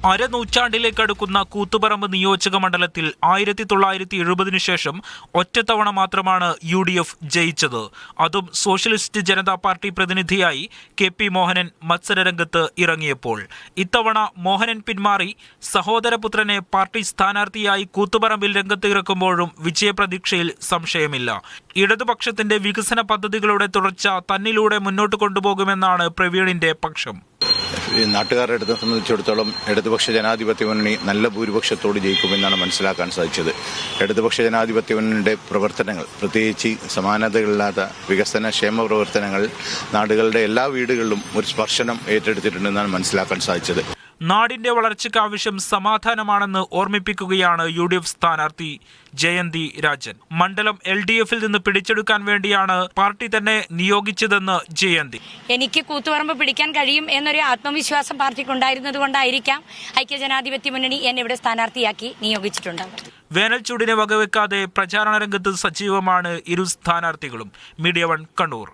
അരനൂറ്റാണ്ടിലേക്കടുക്കുന്ന കൂത്തുപറമ്പ് നിയോജക മണ്ഡലത്തിൽ 1970 ശേഷം ഒറ്റത്തവണ മാത്രമാണ് UDF ജയിച്ചത്. അതും സോഷ്യലിസ്റ്റ് ജനതാ പാർട്ടി പ്രതിനിധിയായി KP മോഹനൻ മത്സരരംഗത്ത് ഇറങ്ങിയപ്പോൾ. ഇത്തവണ മോഹനൻ പിന്മാറി സഹോദരപുത്രനെ പാർട്ടി സ്ഥാനാർത്ഥിയായി കൂത്തുപറമ്പിൽ രംഗത്ത് ഇറക്കുമ്പോഴും വിജയപ്രതീക്ഷയിൽ സംശയമില്ല. ഇടതുപക്ഷത്തിന്റെ വികസന പദ്ധതികളുടെ തുടർച്ച തന്നിലൂടെ മുന്നോട്ട് കൊണ്ടുപോകുമെന്നാണ് പ്രവീണിന്റെ പക്ഷം. നാട്ടുകാരുടെ സംബന്ധിച്ചിടത്തോളം ഇടതുപക്ഷ ജനാധിപത്യ മുന്നണി നല്ല ഭൂരിപക്ഷത്തോട് ജയിക്കുമെന്നാണ് മനസ്സിലാക്കാൻ സാധിച്ചത്. ഇടതുപക്ഷ ജനാധിപത്യ മുന്നണിയുടെ പ്രവർത്തനങ്ങൾ, പ്രത്യേകിച്ച് സമാനതകളില്ലാത്ത വികസന ക്ഷേമ പ്രവർത്തനങ്ങൾ നാടുകളുടെ എല്ലാ വീടുകളിലും ഒരു സ്പർശനം ഏറ്റെടുത്തിട്ടുണ്ടെന്നാണ് മനസ്സിലാക്കാൻ സാധിച്ചത്. നാടിന്റെ വളർച്ചയ്ക്ക് ആവശ്യം സമാധാനമാണെന്ന് ഓർമ്മിപ്പിക്കുകയാണ് UDF സ്ഥാനാർത്ഥി ജയന്തി രാജൻ. മണ്ഡലം LDF-ൽ നിന്ന് പിടിച്ചെടുക്കാൻ വേണ്ടിയാണ് പാർട്ടി തന്നെ നിയോഗിച്ചതെന്ന് ജയന്തി. എനിക്ക് കൂത്തുപറമ്പ് പിടിക്കാൻ കഴിയും എന്നൊരു ആത്മവിശ്വാസം പാർട്ടിക്ക് ഉണ്ടായിരുന്നത് കൊണ്ടായിരിക്കാം ഐക്യജനാധിപത്യ മുന്നണി എന്നെ ഇവിടെ സ്ഥാനാർത്ഥിയാക്കി നിയോഗിച്ചിട്ടുണ്ട്. വേനൽ ചൂടിനെ വകവെക്കാതെ പ്രചാരണ രംഗത്ത് സജീവമാണ് ഇരു സ്ഥാനാർത്ഥികളും. മീഡിയ 1 കണ്ണൂർ.